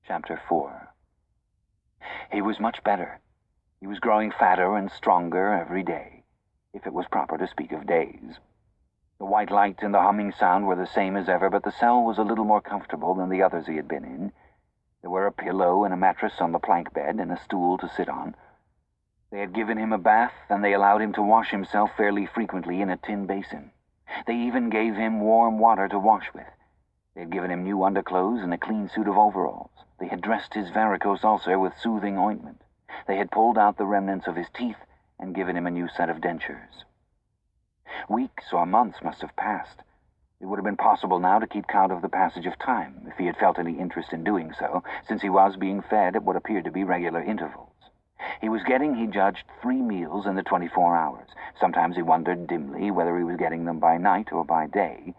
Chapter 4. He was much better. He was growing fatter and stronger every day, if it was proper to speak of days. The white light and the humming sound were the same as ever, but the cell was a little more comfortable than the others he had been in. There were a pillow and a mattress on the plank bed and a stool to sit on. They had given him a bath, and they allowed him to wash himself fairly frequently in a tin basin. They even gave him warm water to wash with. They had given him new underclothes and a clean suit of overalls. They had dressed his varicose ulcer with soothing ointment. They had pulled out the remnants of his teeth and given him a new set of dentures. Weeks or months must have passed. It would have been possible now to keep count of the passage of time, if he had felt any interest in doing so, since he was being fed at what appeared to be regular intervals. He was getting, he judged, 3 meals in the 24 hours. Sometimes he wondered dimly whether he was getting them by night or by day.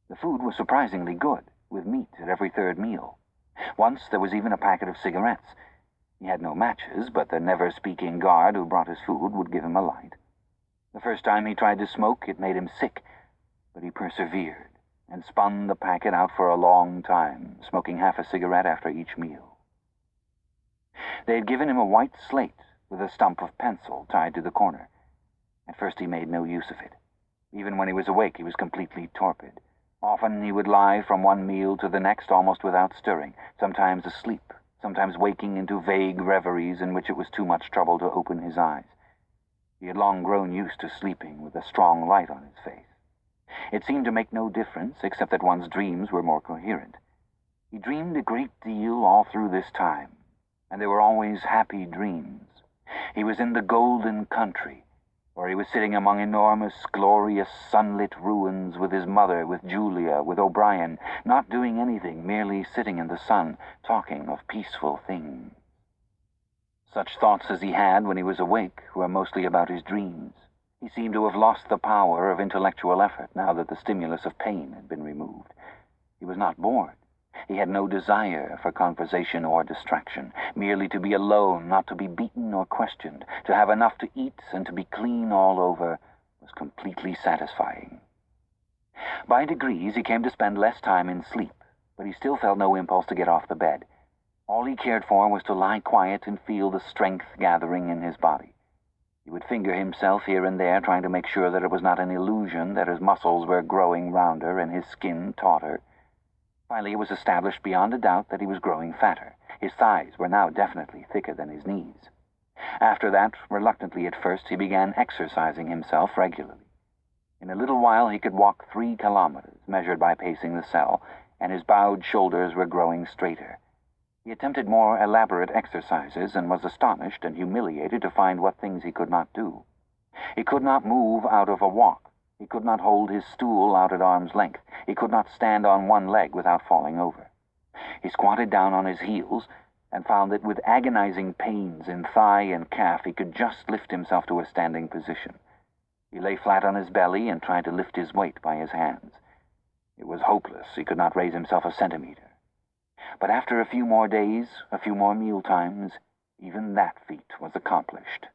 The food was surprisingly good, with meat at every third meal. Once there was even a packet of cigarettes. He had no matches, but the never-speaking guard who brought his food would give him a light. The first time he tried to smoke, it made him sick, but he persevered and spun the packet out for a long time, smoking half a cigarette after each meal. They had given him a white slate with a stump of pencil tied to the corner. At first he made no use of it. Even when he was awake, he was completely torpid. Often he would lie from one meal to the next almost without stirring, sometimes asleep, sometimes waking into vague reveries in which it was too much trouble to open his eyes. He had long grown used to sleeping with a strong light on his face. It seemed to make no difference, except that one's dreams were more coherent. He dreamed a great deal all through this time, and they were always happy dreams. He was in the golden country, or he was sitting among enormous, glorious, sunlit ruins with his mother, with Julia, with O'Brien, not doing anything, merely sitting in the sun, talking of peaceful things. Such thoughts as he had when he was awake were mostly about his dreams. He seemed to have lost the power of intellectual effort now that the stimulus of pain had been removed. He was not bored. He had no desire for conversation or distraction, merely to be alone, not to be beaten or questioned, to have enough to eat and to be clean all over was completely satisfying. By degrees he came to spend less time in sleep, but he still felt no impulse to get off the bed. All he cared for was to lie quiet and feel the strength gathering in his body. He would finger himself here and there, trying to make sure that it was not an illusion, that his muscles were growing rounder and his skin tauter. Finally, it was established beyond a doubt that he was growing fatter. His thighs were now definitely thicker than his knees. After that, reluctantly at first, he began exercising himself regularly. In a little while he could walk 3 kilometers, measured by pacing the cell, and his bowed shoulders were growing straighter. He attempted more elaborate exercises and was astonished and humiliated to find what things he could not do. He could not move out of a walk. He could not hold his stool out at arm's length. He could not stand on one leg without falling over. He squatted down on his heels and found that with agonizing pains in thigh and calf he could just lift himself to a standing position. He lay flat on his belly and tried to lift his weight by his hands. It was hopeless. He could not raise himself a centimeter. But after a few more days, a few more meal times, even that feat was accomplished.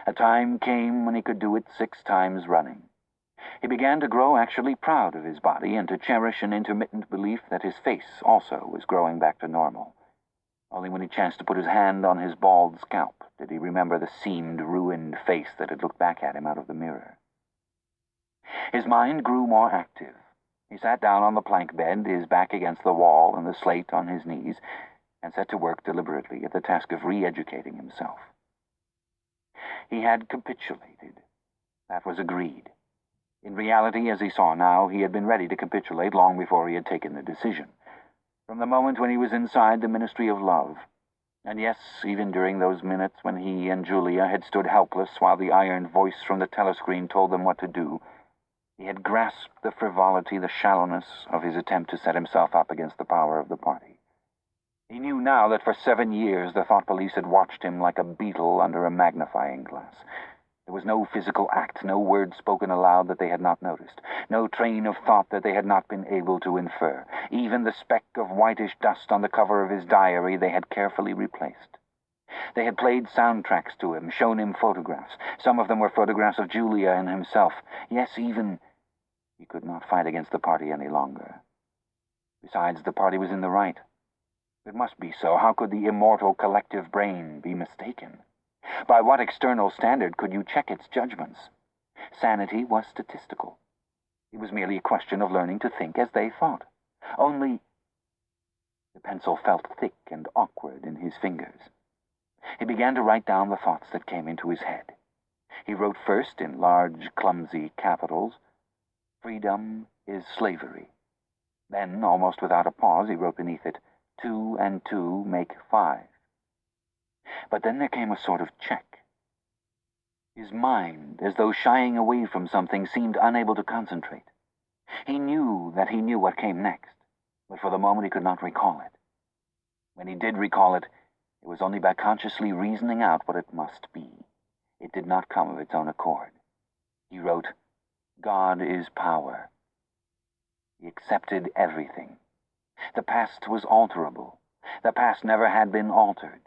A time came when he could do it 6 times running. He began to grow actually proud of his body and to cherish an intermittent belief that his face also was growing back to normal. Only when he chanced to put his hand on his bald scalp did he remember the seamed, ruined face that had looked back at him out of the mirror. His mind grew more active. He sat down on the plank bed, his back against the wall and the slate on his knees, and set to work deliberately at the task of re-educating himself. He had capitulated. That was agreed. In reality, as he saw now, he had been ready to capitulate long before he had taken the decision. From the moment when he was inside the Ministry of Love. And yes, even during those minutes when he and Julia had stood helpless while the iron voice from the telescreen told them what to do, he had grasped the frivolity, the shallowness of his attempt to set himself up against the power of the party. He knew now that for 7 years the thought police had watched him like a beetle under a magnifying glass. There was no physical act, no word spoken aloud that they had not noticed, no train of thought that they had not been able to infer. Even the speck of whitish dust on the cover of his diary they had carefully replaced. They had played soundtracks to him, shown him photographs. Some of them were photographs of Julia and himself. Yes, even he could not fight against the party any longer. Besides, the party was in the right. It must be so. How could the immortal collective brain be mistaken? By what external standard could you check its judgments? Sanity was statistical. It was merely a question of learning to think as they thought. Only the pencil felt thick and awkward in his fingers. He began to write down the thoughts that came into his head. He wrote first in large, clumsy capitals, "Freedom is slavery." Then, almost without a pause, he wrote beneath it, "2 and 2 make 5. But then there came a sort of check. His mind, as though shying away from something, seemed unable to concentrate. He knew that he knew what came next, but for the moment he could not recall it. When he did recall it, it was only by consciously reasoning out what it must be. It did not come of its own accord. He wrote, "God is power." He accepted everything. The past was alterable. The past never had been altered.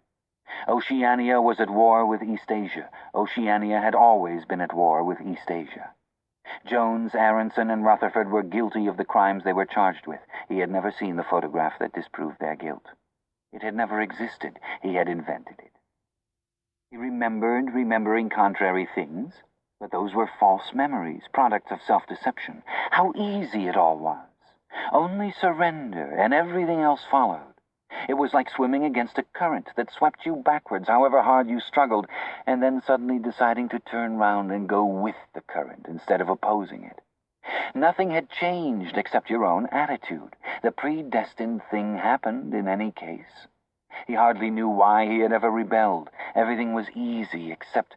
Oceania was at war with Eastasia. Oceania had always been at war with Eastasia. Jones, Aronson, and Rutherford were guilty of the crimes they were charged with. He had never seen the photograph that disproved their guilt. It had never existed. He had invented it. He remembered remembering contrary things, but those were false memories, products of self-deception. How easy it all was. Only surrender, and everything else followed. It was like swimming against a current that swept you backwards, however hard you struggled, and then suddenly deciding to turn round and go with the current instead of opposing it. Nothing had changed except your own attitude. The predestined thing happened in any case. He hardly knew why he had ever rebelled. Everything was easy, except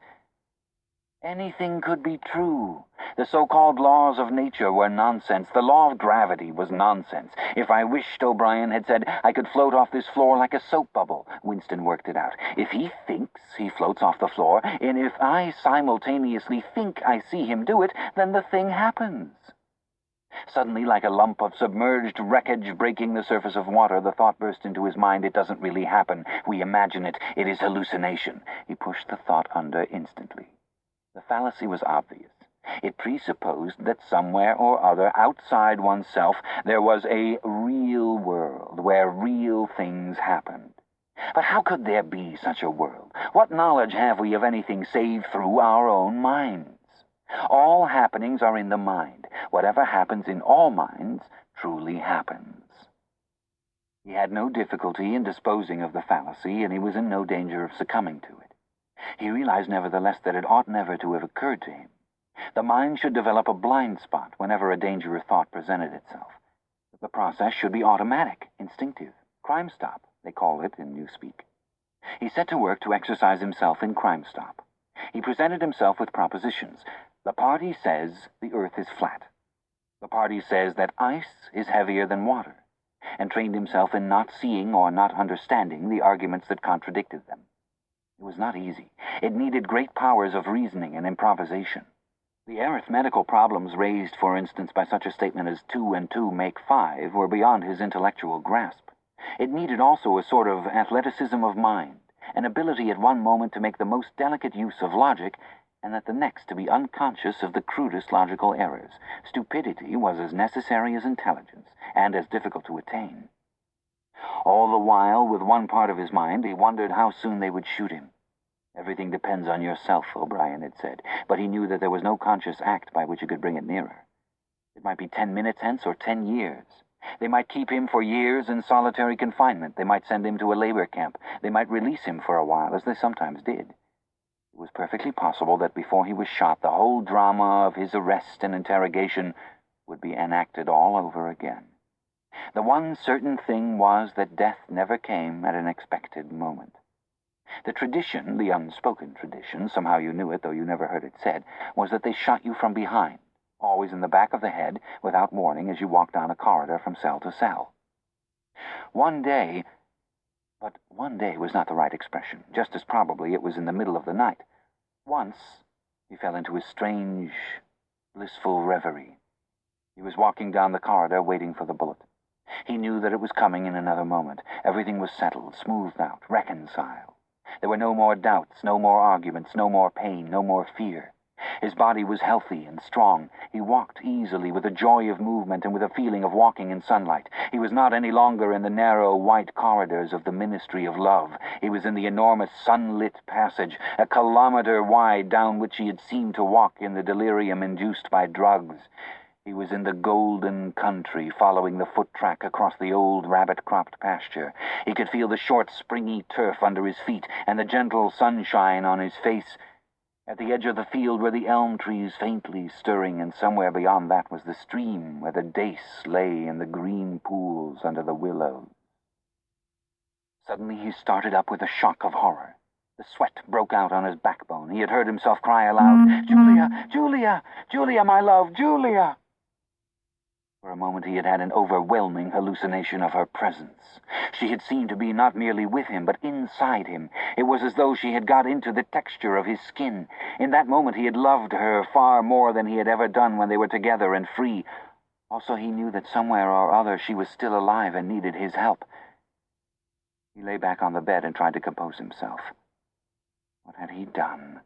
anything could be true. The so-called laws of nature were nonsense. The law of gravity was nonsense. If I wished, O'Brien had said, I could float off this floor like a soap bubble. Winston worked it out. If he thinks, he floats off the floor, and if I simultaneously think I see him do it, then the thing happens. Suddenly, like a lump of submerged wreckage breaking the surface of water, the thought burst into his mind, it doesn't really happen. We imagine it. It is hallucination. He pushed the thought under instantly. The fallacy was obvious. It presupposed that somewhere or other, outside oneself, there was a real world where real things happened. But how could there be such a world? What knowledge have we of anything save through our own minds? All happenings are in the mind. Whatever happens in all minds truly happens. He had no difficulty in disposing of the fallacy, and he was in no danger of succumbing to it. He realized nevertheless that it ought never to have occurred to him. The mind should develop a blind spot whenever a dangerous thought presented itself. The process should be automatic, instinctive. Crime Stop, they call it in Newspeak. He set to work to exercise himself in Crime Stop. He presented himself with propositions. The party says the earth is flat. The party says that ice is heavier than water, and trained himself in not seeing or not understanding the arguments that contradicted them. It was not easy. It needed great powers of reasoning and improvisation. The arithmetical problems raised, for instance, by such a statement as 2 and 2 make 5 were beyond his intellectual grasp. It needed also a sort of athleticism of mind, an ability at one moment to make the most delicate use of logic, and at the next to be unconscious of the crudest logical errors. Stupidity was as necessary as intelligence, and as difficult to attain. All the while, with one part of his mind, he wondered how soon they would shoot him. Everything depends on yourself, O'Brien had said, but he knew that there was no conscious act by which he could bring it nearer. It might be 10 minutes hence or 10 years. They might keep him for years in solitary confinement. They might send him to a labor camp. They might release him for a while, as they sometimes did. It was perfectly possible that before he was shot, the whole drama of his arrest and interrogation would be enacted all over again. The one certain thing was that death never came at an expected moment. The tradition, the unspoken tradition, somehow you knew it, though you never heard it said, was that they shot you from behind, always in the back of the head, without warning, as you walked down a corridor from cell to cell. One day was not the right expression. Just as probably it was in the middle of the night. Once, he fell into a strange, blissful reverie. He was walking down the corridor, waiting for the bullet. He knew that it was coming in another moment. Everything was settled, smoothed out, reconciled. There were no more doubts, no more arguments, no more pain, no more fear. His body was healthy and strong. He walked easily, with a joy of movement and with a feeling of walking in sunlight. He was not any longer in the narrow white corridors of the Ministry of Love. He was in the enormous sunlit passage, a kilometer wide, down which he had seemed to walk in the delirium induced by drugs. He was in the golden country, following the foot track across the old rabbit-cropped pasture. He could feel the short, springy turf under his feet and the gentle sunshine on his face. At the edge of the field were the elm trees faintly stirring, and somewhere beyond that was the stream where the dace lay in the green pools under the willows. Suddenly he started up with a shock of horror. The sweat broke out on his backbone. He had heard himself cry aloud, "Julia! Julia! Julia, my love! Julia!" For a moment he had had an overwhelming hallucination of her presence. She had seemed to be not merely with him, but inside him. It was as though she had got into the texture of his skin. In that moment he had loved her far more than he had ever done when they were together and free. Also he knew that somewhere or other she was still alive and needed his help. He lay back on the bed and tried to compose himself. What had he done?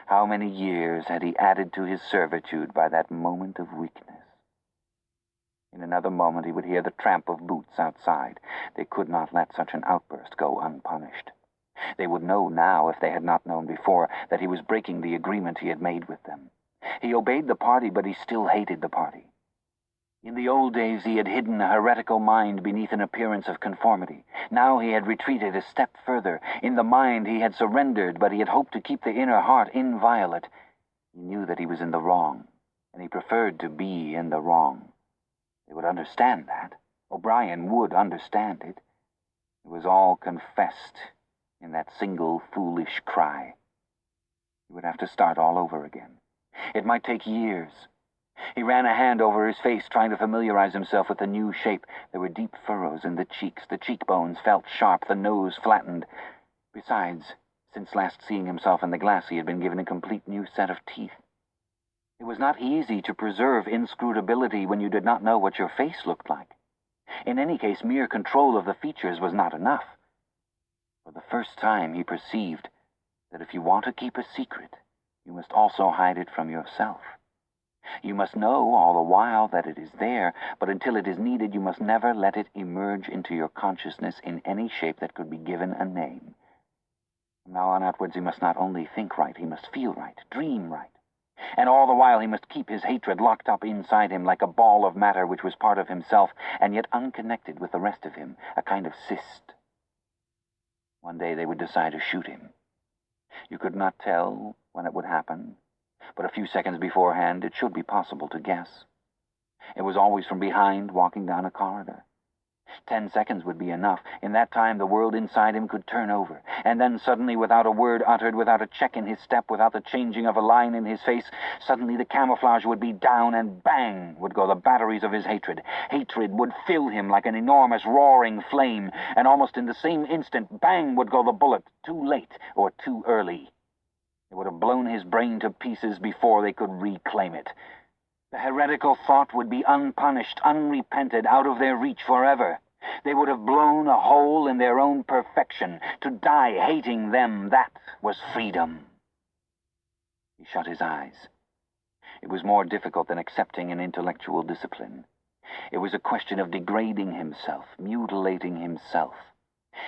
How many years had he added to his servitude by that moment of weakness? In another moment he would hear the tramp of boots outside. They could not let such an outburst go unpunished. They would know now, if they had not known before, that he was breaking the agreement he had made with them. He obeyed the party, but he still hated the party. In the old days he had hidden a heretical mind beneath an appearance of conformity. Now he had retreated a step further. In the mind he had surrendered, but he had hoped to keep the inner heart inviolate. He knew that he was in the wrong, and he preferred to be in the wrong. They would understand that. O'Brien would understand it. It was all confessed in that single foolish cry. He would have to start all over again. It might take years. He ran a hand over his face, trying to familiarize himself with the new shape. There were deep furrows in the cheeks. The cheekbones felt sharp, the nose flattened. Besides, since last seeing himself in the glass, he had been given a complete new set of teeth. It was not easy to preserve inscrutability when you did not know what your face looked like. In any case, mere control of the features was not enough. For the first time he perceived that if you want to keep a secret, you must also hide it from yourself. You must know all the while that it is there, but until it is needed, you must never let it emerge into your consciousness in any shape that could be given a name. From now on outwards, he must not only think right, he must feel right, dream right. And all the while he must keep his hatred locked up inside him like a ball of matter which was part of himself, and yet unconnected with the rest of him, a kind of cyst. One day they would decide to shoot him. You could not tell when it would happen, but a few seconds beforehand it should be possible to guess. It was always from behind, walking down a corridor. 10 seconds would be enough. In that time the world inside him could turn over, and then suddenly, without a word uttered, without a check in his step, without the changing of a line in his face, suddenly the camouflage would be down, and bang would go the batteries of his hatred. Hatred would fill him like an enormous roaring flame, and almost in the same instant, bang would go the bullet, too late or too early. It would have blown his brain to pieces before they could reclaim it. The heretical thought would be unpunished, unrepented, out of their reach forever. They would have blown a hole in their own perfection. To die hating them, that was freedom. He shut his eyes. It was more difficult than accepting an intellectual discipline. It was a question of degrading himself, mutilating himself.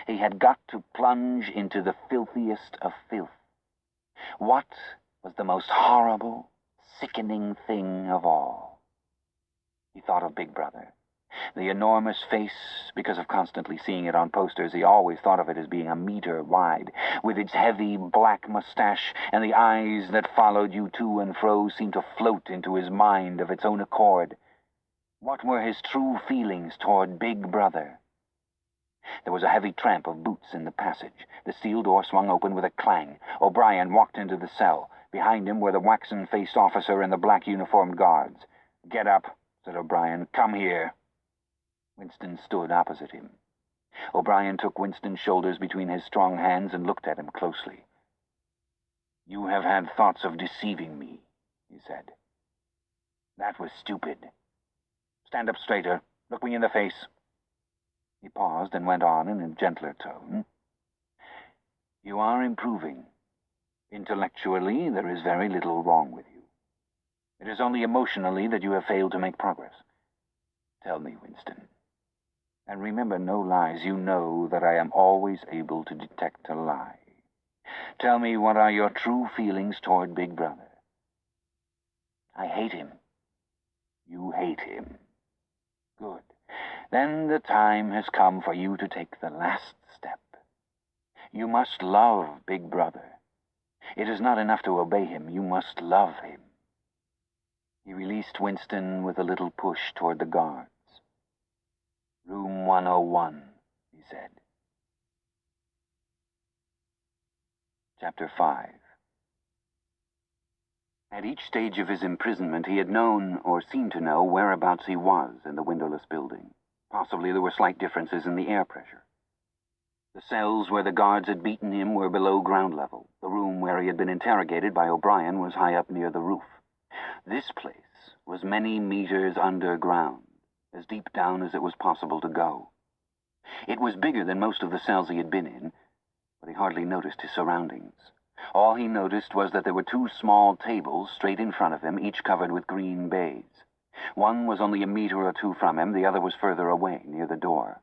He had got to plunge into the filthiest of filth. What was the most horrible, sickening thing of all? He thought of Big Brother. The enormous face, because of constantly seeing it on posters, he always thought of it as being a meter wide, with its heavy black mustache, and the eyes that followed you to and fro seemed to float into his mind of its own accord. What were his true feelings toward Big Brother? There was a heavy tramp of boots in the passage. The steel door swung open with a clang. O'Brien walked into the cell. Behind him were the waxen-faced officer and the black-uniformed guards. "Get up," said O'Brien. "Come here." Winston stood opposite him. O'Brien took Winston's shoulders between his strong hands and looked at him closely. "You have had thoughts of deceiving me," he said. "That was stupid. Stand up straighter. Look me in the face." He paused and went on in a gentler tone. "You are improving. Intellectually, there is very little wrong with you. It is only emotionally that you have failed to make progress. Tell me, Winston. And remember no lies. You know that I am always able to detect a lie. Tell me, what are your true feelings toward Big Brother? I hate him. You hate him. Good. Then the time has come for you to take the last step. You must love Big Brother. It is not enough to obey him. You must love him. He released Winston with a little push toward the guards. Room 101, he said. Chapter 5. At each stage of his imprisonment, he had known, or seemed to know, whereabouts he was in the windowless building. Possibly there were slight differences in the air pressure. The cells where the guards had beaten him were below ground level. The room where he had been interrogated by O'Brien was high up near the roof. This place was many meters underground, as deep down as it was possible to go. It was bigger than most of the cells he had been in, but he hardly noticed his surroundings. All he noticed was that there were 2 small tables straight in front of him, each covered with green baize. One was only a meter or 2 from him, the other was further away, near the door.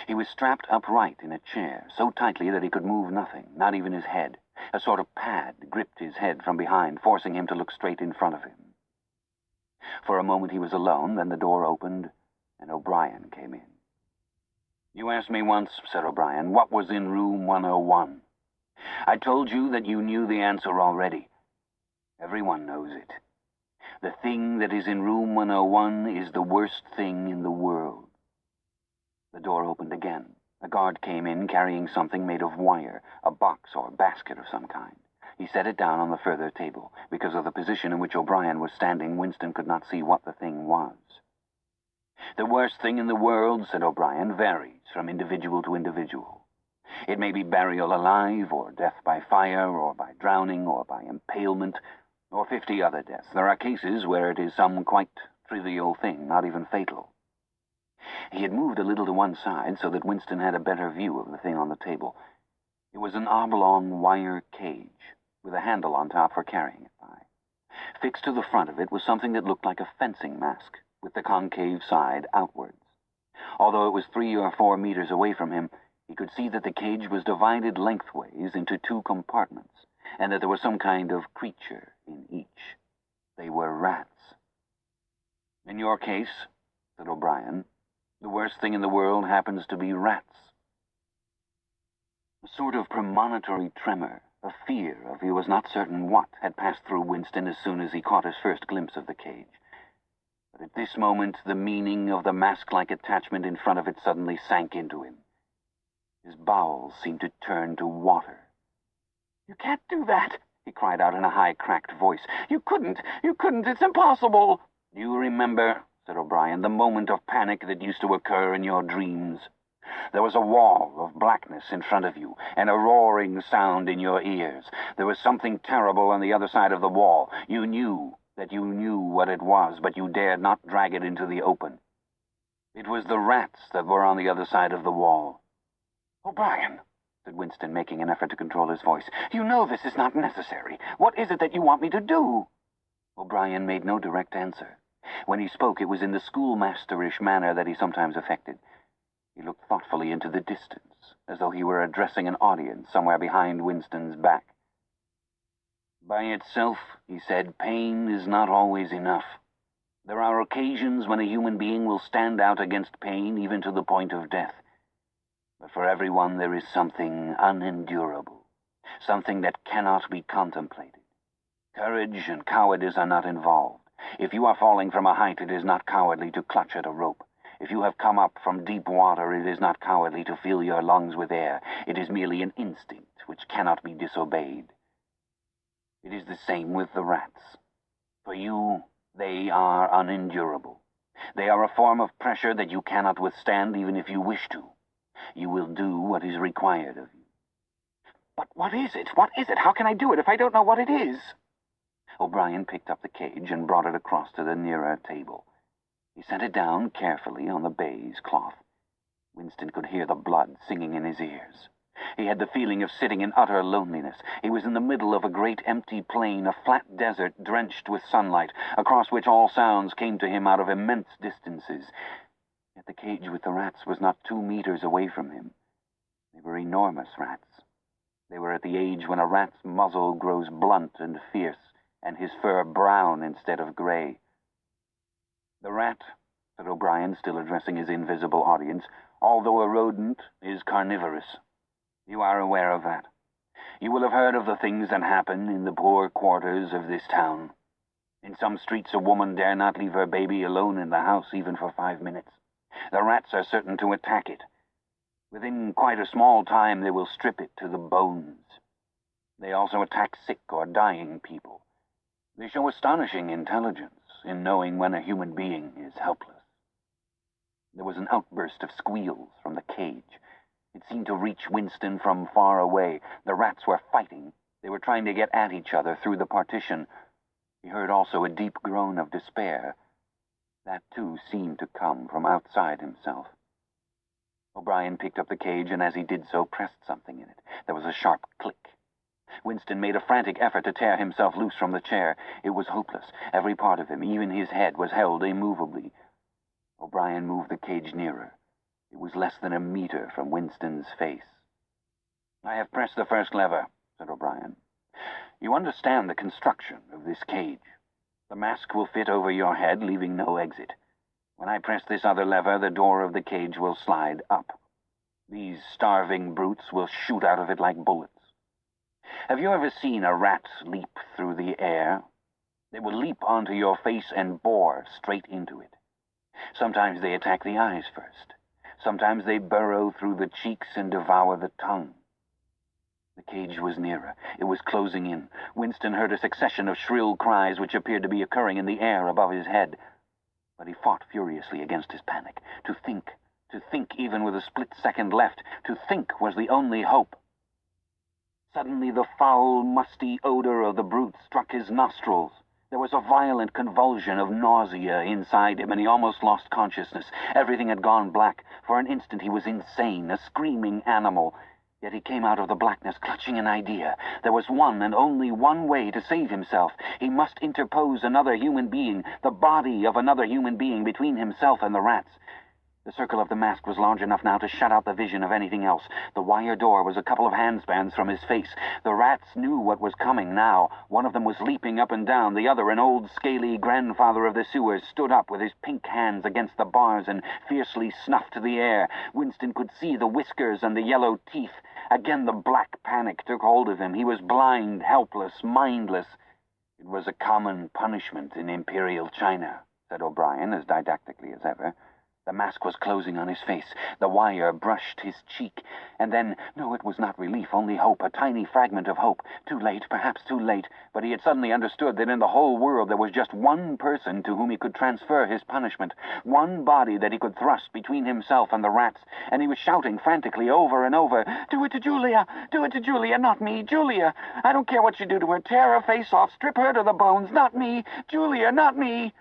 He was strapped upright in a chair, so tightly that he could move nothing, not even his head. A sort of pad gripped his head from behind, forcing him to look straight in front of him. For a moment he was alone, then the door opened, and O'Brien came in. You asked me once, said O'Brien, what was in room 101. I told you that you knew the answer already. Everyone knows it. The thing that is in room 101 is the worst thing in the world. The door opened again. A guard came in carrying something made of wire, a box or basket of some kind. He set it down on the further table. Because of the position in which O'Brien was standing, Winston could not see what the thing was. The worst thing in the world, said O'Brien, varies from individual to individual. It may be burial alive, or death by fire, or by drowning, or by impalement, or 50 other deaths. There are cases where it is some quite trivial thing, not even fatal. He had moved a little to one side so that Winston had a better view of the thing on the table. It was an oblong wire cage, with a handle on top for carrying it by. Fixed to the front of it was something that looked like a fencing mask, with the concave side outwards. Although it was 3 or 4 meters away from him, he could see that the cage was divided lengthways into 2 compartments, and that there was some kind of creature in each. They were rats. In your case, said O'Brien, the worst thing in the world happens to be rats. A sort of premonitory tremor, a fear of he was not certain what, had passed through Winston as soon as he caught his first glimpse of the cage. But at this moment, the meaning of the mask-like attachment in front of it suddenly sank into him. His bowels seemed to turn to water. You can't do that, he cried out in a high, cracked voice. You couldn't, it's impossible. Do you remember, said O'Brien, the moment of panic that used to occur in your dreams? There was a wall of blackness in front of you, and a roaring sound in your ears. There was something terrible on the other side of the wall. You knew that you knew what it was, but you dared not drag it into the open. It was the rats that were on the other side of the wall. O'Brien, said Winston, making an effort to control his voice, you know this is not necessary. What is it that you want me to do? O'Brien made no direct answer. When he spoke, it was in the schoolmasterish manner that he sometimes affected. He looked thoughtfully into the distance, as though he were addressing an audience somewhere behind Winston's back. By itself, he said, pain is not always enough. There are occasions when a human being will stand out against pain even to the point of death. But for everyone there is something unendurable, something that cannot be contemplated. Courage and cowardice are not involved. If you are falling from a height, it is not cowardly to clutch at a rope. If you have come up from deep water, it is not cowardly to fill your lungs with air. It is merely an instinct which cannot be disobeyed. It is the same with the rats. For you, they are unendurable. They are a form of pressure that you cannot withstand even if you wish to. You will do what is required of you. But what is it? What is it? How can I do it if I don't know what it is? O'Brien picked up the cage and brought it across to the nearer table. He set it down carefully on the baize cloth. Winston could hear the blood singing in his ears. He had the feeling of sitting in utter loneliness. He was in the middle of a great empty plain, a flat desert drenched with sunlight, across which all sounds came to him out of immense distances. Yet the cage with the rats was not 2 meters away from him. They were enormous rats. They were at the age when a rat's muzzle grows blunt and fierce, and his fur brown instead of gray. "The rat," said O'Brien, still addressing his invisible audience, "although a rodent, is carnivorous. You are aware of that. You will have heard of the things that happen in the poor quarters of this town. In some streets a woman dare not leave her baby alone in the house even for 5 minutes. The rats are certain to attack it. Within quite a small time they will strip it to the bones. They also attack sick or dying people. They show astonishing intelligence in knowing when a human being is helpless." There was an outburst of squeals from the cage. It seemed to reach Winston from far away. The rats were fighting. They were trying to get at each other through the partition. He heard also a deep groan of despair. That, too, seemed to come from outside himself. O'Brien picked up the cage, and as he did so, pressed something in it. There was a sharp click. Winston made a frantic effort to tear himself loose from the chair. It was hopeless. Every part of him, even his head, was held immovably. O'Brien moved the cage nearer. It was less than a meter from Winston's face. "I have pressed the first lever," said O'Brien. "You understand the construction of this cage. The mask will fit over your head, leaving no exit. When I press this other lever, the door of the cage will slide up. These starving brutes will shoot out of it like bullets. Have you ever seen a rat leap through the air? They will leap onto your face and bore straight into it. Sometimes they attack the eyes first. Sometimes they burrow through the cheeks and devour the tongue." The cage was nearer. It was closing in. Winston heard a succession of shrill cries which appeared to be occurring in the air above his head. But he fought furiously against his panic. To think even with a split second left, to think was the only hope. Suddenly the foul, musty odor of the brute struck his nostrils. There was a violent convulsion of nausea inside him, and he almost lost consciousness. Everything had gone black. For an instant he was insane, a screaming animal. Yet he came out of the blackness clutching an idea. There was one and only one way to save himself. He must interpose another human being, the body of another human being, between himself and the rats. The circle of the mask was large enough now to shut out the vision of anything else. The wire door was a couple of handspans from his face. The rats knew what was coming now. One of them was leaping up and down. The other, an old, scaly grandfather of the sewers, stood up with his pink hands against the bars and fiercely snuffed the air. Winston could see the whiskers and the yellow teeth. Again the black panic took hold of him. He was blind, helpless, mindless. "It was a common punishment in Imperial China," said O'Brien, as didactically as ever. The mask was closing on his face. The wire brushed his cheek. And then, no, it was not relief, only hope, a tiny fragment of hope. Too late, perhaps too late, but he had suddenly understood that in the whole world there was just one person to whom he could transfer his punishment, one body that he could thrust between himself and the rats, and he was shouting frantically over and over, "Do it to Julia! Do it to Julia, not me! Julia! I don't care what you do to her! Tear her face off! Strip her to the bones! Not me! Julia, not me!"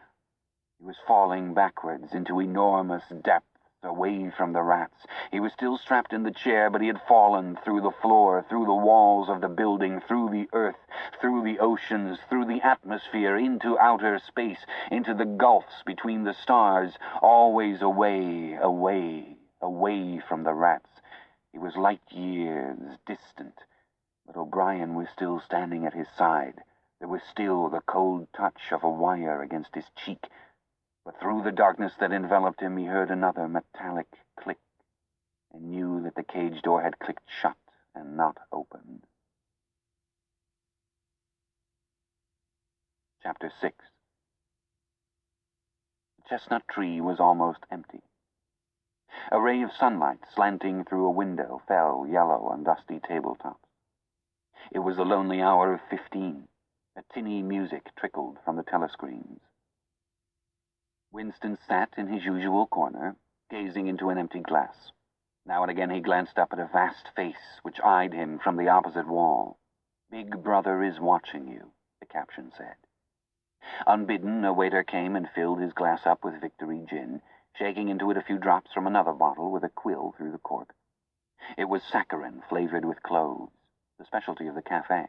He was falling backwards into enormous depths away from the rats. He was still strapped in the chair, but he had fallen through the floor, through the walls of the building, through the earth, through the oceans, through the atmosphere, into outer space, into the gulfs between the stars, always away, away, away from the rats. He was light years distant, but O'Brien was still standing at his side. There was still the cold touch of a wire against his cheek. But through the darkness that enveloped him, he heard another metallic click, and knew that the cage door had clicked shut and not opened. Chapter 6. The chestnut tree was almost empty. A ray of sunlight slanting through a window fell yellow on dusty tabletops. It was the lonely hour of 15. A tinny music trickled from the telescreens. Winston sat in his usual corner, gazing into an empty glass. Now and again he glanced up at a vast face which eyed him from the opposite wall. "Big Brother is watching you," the caption said. Unbidden, a waiter came and filled his glass up with Victory gin, shaking into it a few drops from another bottle with a quill through the cork. It was saccharin flavored with cloves, the specialty of the cafe.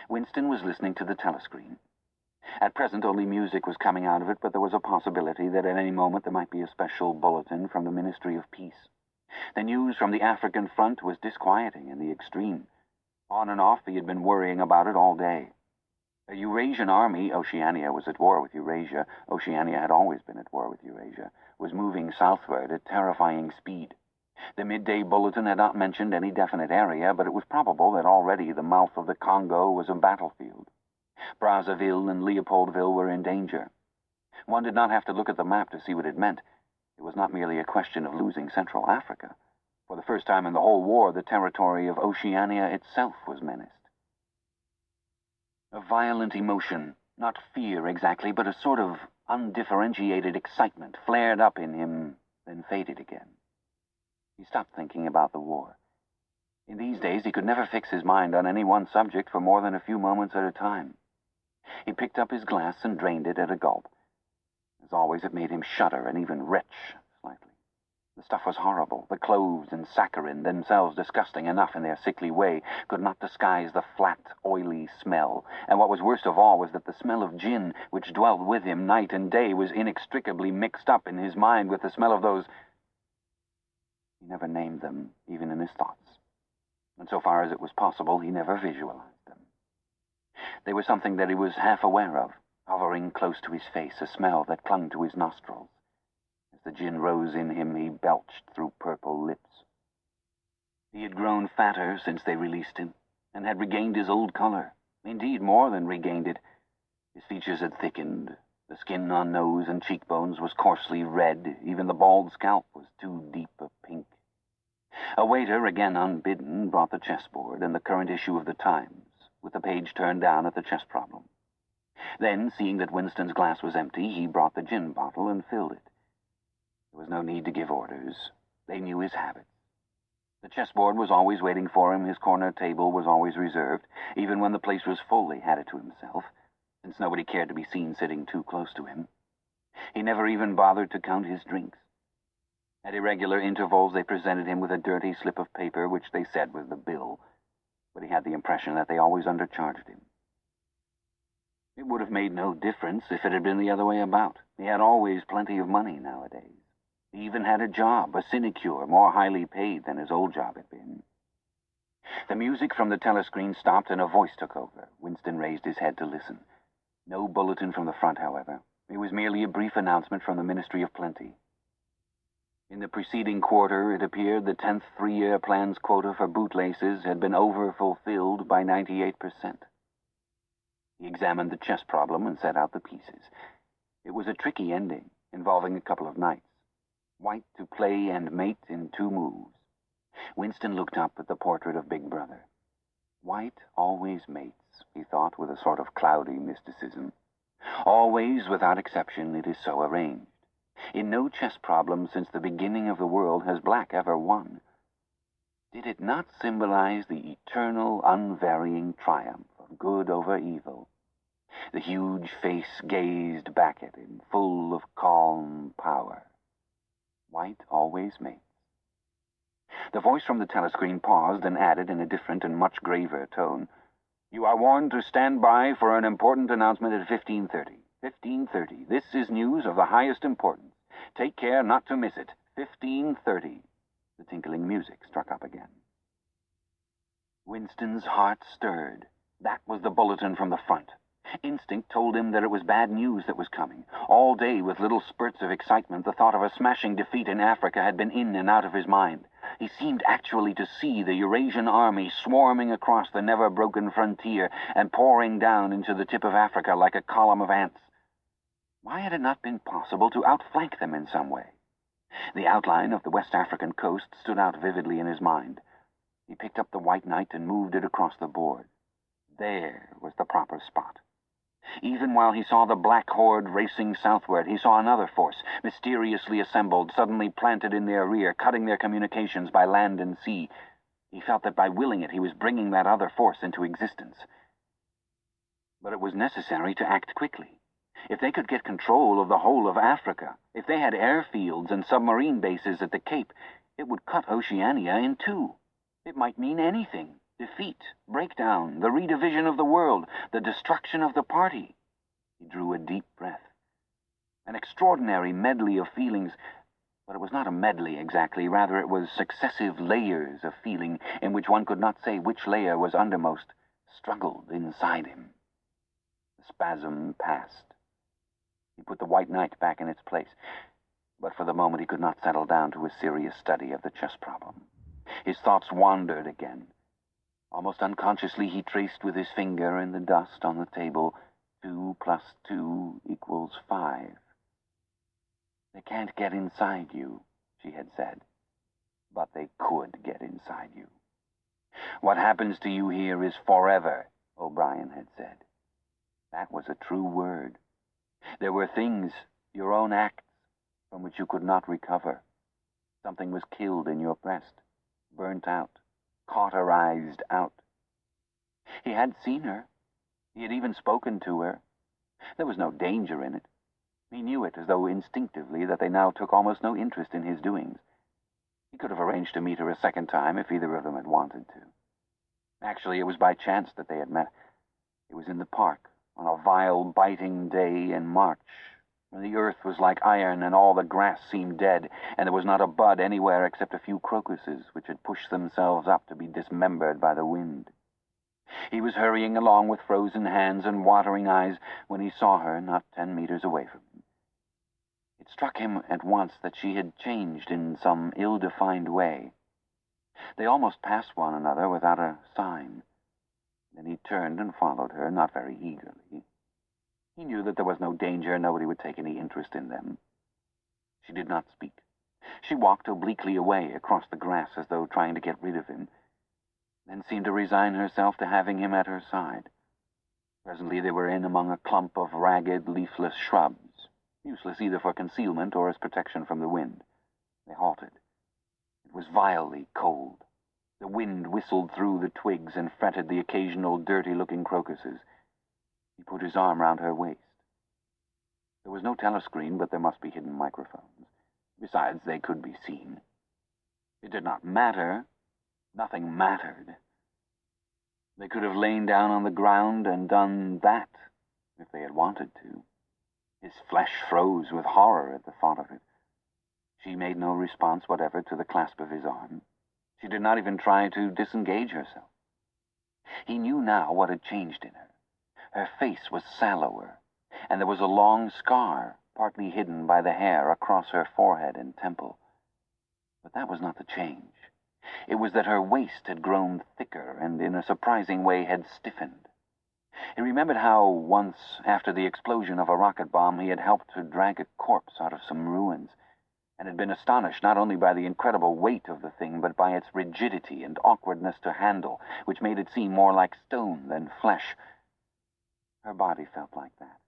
Winston was listening to the telescreen. At present, only music was coming out of it, but there was a possibility that at any moment there might be a special bulletin from the Ministry of Peace. The news from the African front was disquieting in the extreme. On and off, he had been worrying about it all day. A Eurasian army, Oceania was at war with Eurasia, Oceania had always been at war with Eurasia, was moving southward at terrifying speed. The midday bulletin had not mentioned any definite area, but it was probable that already the mouth of the Congo was a battlefield. Brazzaville and Leopoldville were in danger. One did not have to look at the map to see what it meant. It was not merely a question of losing Central Africa. For the first time in the whole war, the territory of Oceania itself was menaced. A violent emotion, not fear exactly, but a sort of undifferentiated excitement flared up in him, then faded again. He stopped thinking about the war. In these days, he could never fix his mind on any one subject for more than a few moments at a time. He picked up his glass and drained it at a gulp. As always, it made him shudder and even retch slightly. The stuff was horrible. The cloves and saccharin, themselves disgusting enough in their sickly way, could not disguise the flat, oily smell. And what was worst of all was that the smell of gin, which dwelt with him night and day, was inextricably mixed up in his mind with the smell of those... He never named them, even in his thoughts. And so far as it was possible, he never visualized them. They were something that he was half aware of, hovering close to his face, a smell that clung to his nostrils. As the gin rose in him, he belched through purple lips. He had grown fatter since they released him, and had regained his old color. Indeed, more than regained it. His features had thickened. The skin on nose and cheekbones was coarsely red. Even the bald scalp was too deep a pink. A waiter, again unbidden, brought the chessboard and the current issue of the Times, with the page turned down at the chess problem. Then, seeing that Winston's glass was empty, he brought the gin bottle and filled it. There was no need to give orders. They knew his habits. The chessboard was always waiting for him. His corner table was always reserved. Even when the place was full, he had it to himself, since nobody cared to be seen sitting too close to him. He never even bothered to count his drinks. At irregular intervals, they presented him with a dirty slip of paper, which they said was the bill, but he had the impression that they always undercharged him. It would have made no difference if it had been the other way about. He had always plenty of money nowadays. He even had a job, a sinecure, more highly paid than his old job had been. The music from the telescreen stopped and a voice took over. Winston raised his head to listen. No bulletin from the front, however. It was merely a brief announcement from the Ministry of Plenty. In the preceding quarter, it appeared the 10th three-year plan's quota for bootlaces had been over-fulfilled by 98%. He examined the chess problem and set out the pieces. It was a tricky ending, involving a couple of knights. White to play and mate in 2 moves. Winston looked up at the portrait of Big Brother. White always mates, he thought with a sort of cloudy mysticism. Always, without exception, it is so arranged. In no chess problem since the beginning of the world has black ever won. Did it not symbolize the eternal, unvarying triumph of good over evil? The huge face gazed back at him, full of calm power. White always mates. The voice from the telescreen paused and added in a different and much graver tone, "You are warned to stand by for an important announcement at 15:30. 15:30. This is news of the highest importance. Take care not to miss it. 15:30. The tinkling music struck up again. Winston's heart stirred. That was the bulletin from the front. Instinct told him that it was bad news that was coming. All day, with little spurts of excitement, the thought of a smashing defeat in Africa had been in and out of his mind. He seemed actually to see the Eurasian army swarming across the never-broken frontier and pouring down into the tip of Africa like a column of ants. Why had it not been possible to outflank them in some way? The outline of the West African coast stood out vividly in his mind. He picked up the white knight and moved it across the board. There was the proper spot. Even while he saw the black horde racing southward, he saw another force, mysteriously assembled, suddenly planted in their rear, cutting their communications by land and sea. He felt that by willing it, he was bringing that other force into existence. But it was necessary to act quickly. If they could get control of the whole of Africa, if they had airfields and submarine bases at the Cape, It would cut Oceania in two. It might mean anything. Defeat, breakdown, the redivision of the world, the destruction of the party. He drew a deep breath. An extraordinary medley of feelings, but it was not a medley exactly. Rather, it was successive layers of feeling in which one could not say which layer was undermost, struggled inside him. The spasm passed. He put the white knight back in its place, but for the moment he could not settle down to a serious study of the chess problem. His thoughts wandered again. Almost unconsciously he traced with his finger in the dust on the table 2 plus 2 equals 5. They can't get inside you, she had said, but they could get inside you. What happens to you here is forever, O'Brien had said. That was a true word. There were things, your own acts, from which you could not recover. Something was killed in your breast, burnt out, cauterized out. He had seen her. He had even spoken to her. There was no danger in it. He knew it as though instinctively that they now took almost no interest in his doings. He could have arranged to meet her a second time if either of them had wanted to. Actually, it was by chance that they had met. It was in the park, on a vile, biting day in March, when the earth was like iron and all the grass seemed dead, and there was not a bud anywhere except a few crocuses which had pushed themselves up to be dismembered by the wind. He was hurrying along with frozen hands and watering eyes when he saw her not 10 meters away from him. It struck him at once that she had changed in some ill-defined way. They almost passed one another without a sign. Then he turned and followed her, not very eagerly. He knew that there was no danger, nobody would take any interest in them. She did not speak. She walked obliquely away across the grass as though trying to get rid of him, then seemed to resign herself to having him at her side. Presently they were in among a clump of ragged, leafless shrubs, useless either for concealment or as protection from the wind. They halted. It was vilely cold. The wind whistled through the twigs and fretted the occasional dirty-looking crocuses. He put his arm round her waist. There was no telescreen, but there must be hidden microphones. Besides, they could be seen. It did not matter. Nothing mattered. They could have lain down on the ground and done that if they had wanted to. His flesh froze with horror at the thought of it. She made no response whatever to the clasp of his arm. She did not even try to disengage herself. He knew now what had changed in her. Her face was sallower, and there was a long scar, partly hidden by the hair across her forehead and temple. But that was not the change. It was that her waist had grown thicker and in a surprising way had stiffened. He remembered how, once, after the explosion of a rocket bomb, he had helped to drag a corpse out of some ruins, and had been astonished not only by the incredible weight of the thing, but by its rigidity and awkwardness to handle, which made it seem more like stone than flesh. Her body felt like that.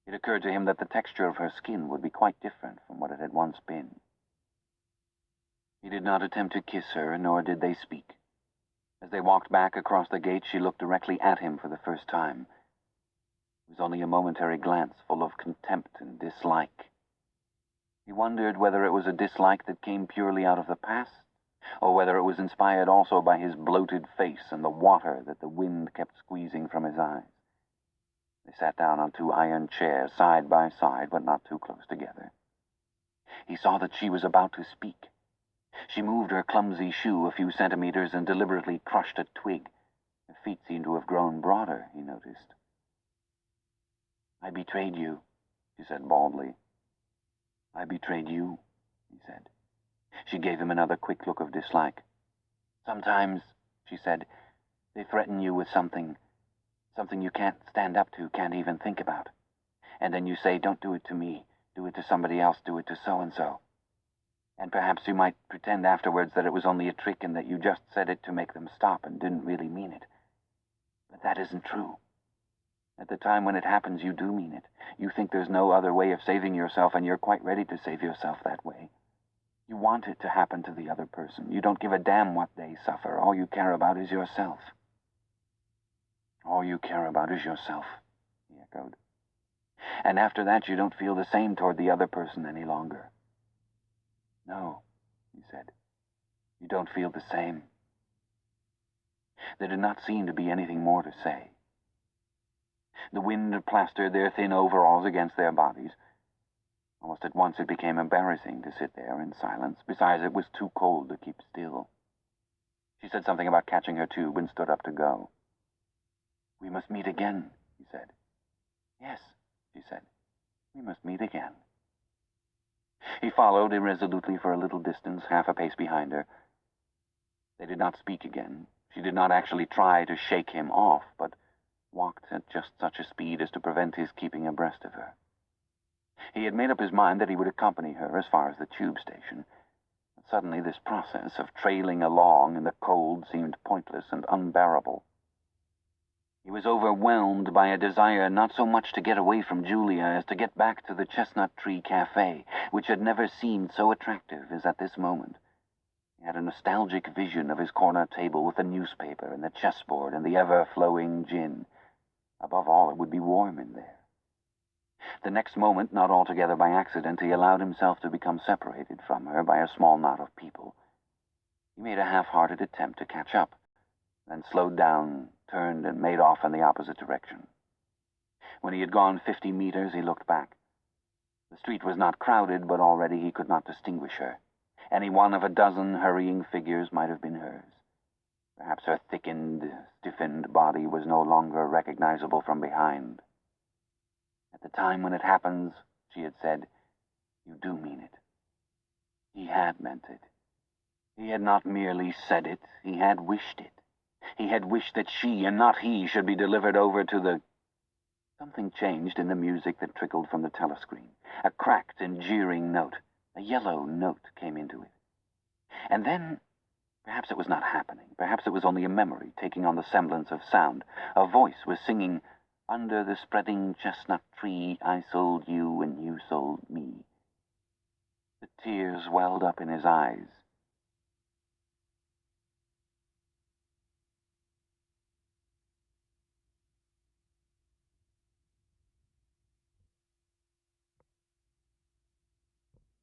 It occurred to him that the texture of her skin would be quite different from what it had once been. He did not attempt to kiss her, nor did they speak. As they walked back across the gate, she looked directly at him for the first time. It was only a momentary glance full of contempt and dislike. He wondered whether it was a dislike that came purely out of the past, or whether it was inspired also by his bloated face and the water that the wind kept squeezing from his eyes. They sat down on 2 iron chairs, side by side, but not too close together. He saw that she was about to speak. She moved her clumsy shoe a few centimeters and deliberately crushed a twig. Her feet seemed to have grown broader, he noticed. "I betrayed you," she said baldly. "I betrayed you," he said. She gave him another quick look of dislike. "Sometimes," she said, "they threaten you with something you can't stand up to, can't even think about. And then you say, 'Don't do it to me, do it to somebody else, do it to so-and-so.' And perhaps you might pretend afterwards that it was only a trick and that you just said it to make them stop and didn't really mean it. But that isn't true. At the time when it happens, you do mean it. You think there's no other way of saving yourself, and you're quite ready to save yourself that way. You want it to happen to the other person. You don't give a damn what they suffer. All you care about is yourself." "All you care about is yourself," he echoed. "And after that you don't feel the same toward the other person any longer." "No," he said. "You don't feel the same." There did not seem to be anything more to say. The wind had plastered their thin overalls against their bodies. Almost at once it became embarrassing to sit there in silence. Besides, it was too cold to keep still. She said something about catching her tube and stood up to go. "We must meet again," he said. "Yes," she said. "We must meet again." He followed irresolutely for a little distance, half a pace behind her. They did not speak again. She did not actually try to shake him off, but walked at just such a speed as to prevent his keeping abreast of her. He had made up his mind that he would accompany her as far as the tube station. But suddenly this process of trailing along in the cold seemed pointless and unbearable. He was overwhelmed by a desire not so much to get away from Julia as to get back to the Chestnut Tree Cafe, which had never seemed so attractive as at this moment. He had a nostalgic vision of his corner table with the newspaper and the chessboard and the ever-flowing gin. Above all, it would be warm in there. The next moment, not altogether by accident, he allowed himself to become separated from her by a small knot of people. He made a half-hearted attempt to catch up, then slowed down, turned, and made off in the opposite direction. When he had gone 50 meters, he looked back. The street was not crowded, but already he could not distinguish her. Any one of a dozen hurrying figures might have been hers. Perhaps her thickened, stiffened body was no longer recognizable from behind. "At the time when it happens," she had said, "you do mean it." He had meant it. He had not merely said it, he had wished it. He had wished that she, and not he, should be delivered over to the... Something changed in the music that trickled from the telescreen. A cracked and jeering note, a yellow note, came into it. And then, perhaps it was not happening, perhaps it was only a memory taking on the semblance of sound. A voice was singing, "Under the spreading chestnut tree, I sold you and you sold me." The tears welled up in his eyes.